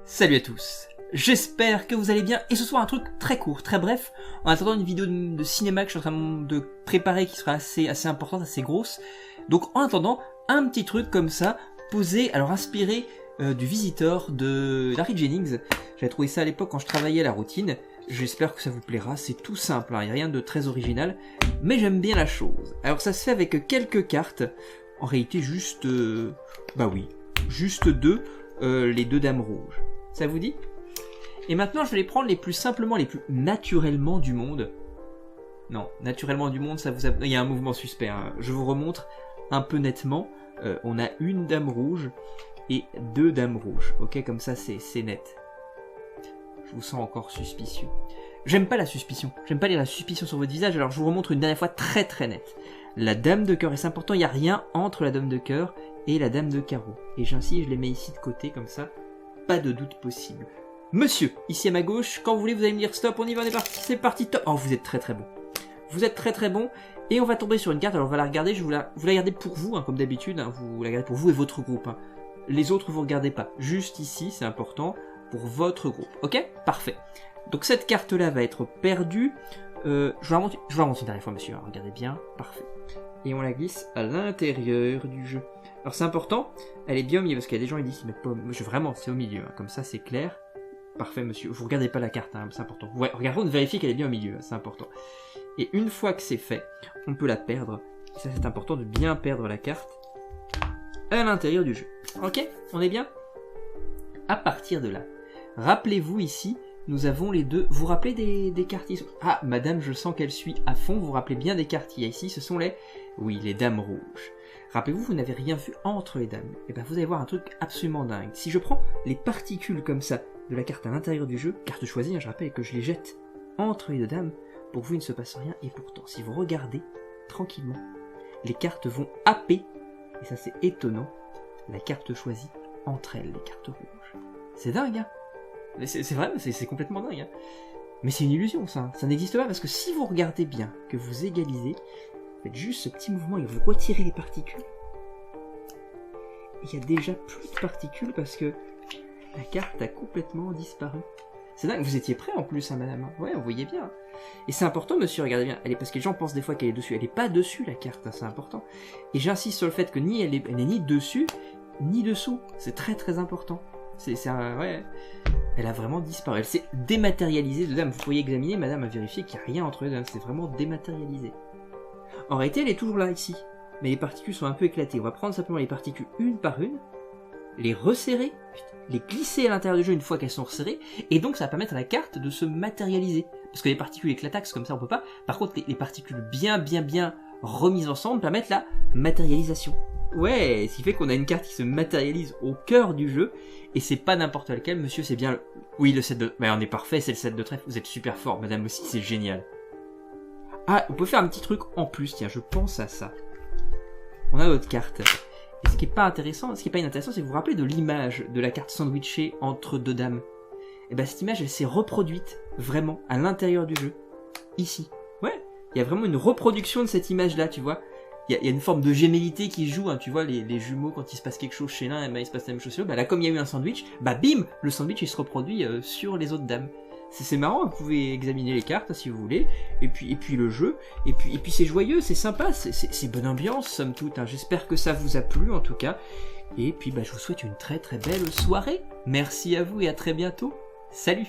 Salut à tous, j'espère que vous allez bien et ce soir un truc très court, très bref, en attendant une vidéo de cinéma que je suis en train de préparer qui sera assez importante, assez grosse. Donc en attendant, un petit truc comme ça, posé, alors inspiré du Visiteur de Larry Jennings. J'avais trouvé ça à l'époque quand je travaillais à la routine, j'espère que ça vous plaira, c'est tout simple, il n'y a rien de très original, mais j'aime bien la chose. Alors ça se fait avec quelques cartes, en réalité juste, juste deux, les deux dames rouges. Ça vous dit? Et maintenant, je vais les prendre les plus simplement, les plus naturellement du monde. Non, naturellement du monde, ça vous a... Il y a un mouvement suspect, hein. Je vous remontre un peu nettement. On a une dame rouge et deux dames rouges. Ok, comme ça, c'est net. Je vous sens encore suspicieux. J'aime pas la suspicion. J'aime pas lire la suspicion sur votre visage, alors je vous remontre une dernière fois très très net. La dame de cœur, et c'est important, il n'y a rien entre la dame de cœur et la dame de carreau. Et j'insiste, je les mets ici de côté, comme ça. Pas de doute possible. Monsieur, ici à ma gauche, quand vous voulez, vous allez me dire stop, on y va, on est parti, c'est parti, top. Oh, vous êtes très très bon. Vous êtes très très bon. Et on va tomber sur une carte, alors on va la regarder, vous la gardez pour vous, hein, comme d'habitude, hein, vous la gardez pour vous et votre groupe. Hein. Les autres, vous regardez pas. Juste ici, c'est important, pour votre groupe. Ok? Parfait. Donc cette carte-là va être perdue. Je vais la montrer une dernière fois, monsieur, hein, regardez bien. Parfait. Et on la glisse à l'intérieur du jeu. Alors c'est important, elle est bien au milieu, parce qu'il y a des gens qui disent, mais pas, vraiment, c'est au milieu, hein, comme ça c'est clair. Parfait, monsieur, vous regardez pas la carte, hein, c'est important. Ouais, regardez, on vérifie qu'elle est bien au milieu, hein, c'est important. Et une fois que c'est fait, on peut la perdre. Et ça c'est important de bien perdre la carte à l'intérieur du jeu. Ok? On est bien? À partir de là, rappelez-vous ici, nous avons les deux... Vous vous rappelez des cartes ici? Ah, madame, je sens qu'elle suit à fond, vous vous rappelez bien des cartes qu'il y a ici, ce sont les... Oui, les dames rouges. Rappelez-vous, vous n'avez rien vu entre les dames. Et bien vous allez voir un truc absolument dingue. Si je prends les particules comme ça de la carte à l'intérieur du jeu, carte choisie, hein, je rappelle que je les jette entre les deux dames, pour que vous il ne se passe rien. Et pourtant, si vous regardez tranquillement, les cartes vont happer, et ça c'est étonnant, la carte choisie entre elles, les cartes rouges. C'est dingue, hein. C'est vrai, c'est complètement dingue. Hein. Mais c'est une illusion, ça n'existe pas, parce que si vous regardez bien, que vous égalisez, faites juste ce petit mouvement et vous retirez les particules. Il y a déjà plus de particules parce que la carte a complètement disparu. C'est dingue, vous étiez prêt en plus, hein, madame. Ouais, vous voyez bien. Et c'est important, monsieur, regardez bien. Elle est, parce que les gens pensent des fois qu'elle est dessus. Elle n'est pas dessus, la carte, hein, c'est important. Et j'insiste sur le fait que elle n'est ni dessus, ni dessous. C'est très très important. Ouais. Elle a vraiment disparu. Elle s'est dématérialisée de dame. Vous pourriez examiner, madame, à vérifier qu'il n'y a rien entre les dames. C'est vraiment dématérialisé. En réalité, elle est toujours là, ici. Mais les particules sont un peu éclatées. On va prendre simplement les particules une par une, les resserrer, les glisser à l'intérieur du jeu une fois qu'elles sont resserrées, et donc ça va permettre à la carte de se matérialiser. Parce que les particules éclataxes, comme ça, on peut pas. Par contre, les particules bien remises ensemble permettent la matérialisation. Ouais, ce qui fait qu'on a une carte qui se matérialise au cœur du jeu, et c'est pas n'importe lequel, monsieur, c'est bien le... Oui, le 7 de... Mais on est parfait, c'est le 7 de trèfle, vous êtes super fort, madame aussi, c'est génial. Ah, on peut faire un petit truc en plus, tiens, je pense à ça. On a notre carte. Et ce qui est pas intéressant, ce qui est pas inintéressant, c'est que vous vous rappelez de l'image de la carte sandwichée entre deux dames. Et ben cette image, elle s'est reproduite, vraiment, à l'intérieur du jeu. Ici. Ouais, il y a vraiment une reproduction de cette image-là, tu vois. Il y a une forme de gémellité qui joue, hein, tu vois, les jumeaux, quand il se passe quelque chose chez l'un, et ben il se passe la même chose chez l'autre. Bah là, comme il y a eu un sandwich, bah bim, le sandwich, il se reproduit sur les autres dames. C'est marrant, vous pouvez examiner les cartes si vous voulez, et puis le jeu, et puis c'est joyeux, c'est sympa, c'est bonne ambiance somme toute, hein. J'espère que ça vous a plu en tout cas, et puis bah, je vous souhaite une très très belle soirée, merci à vous et à très bientôt, salut.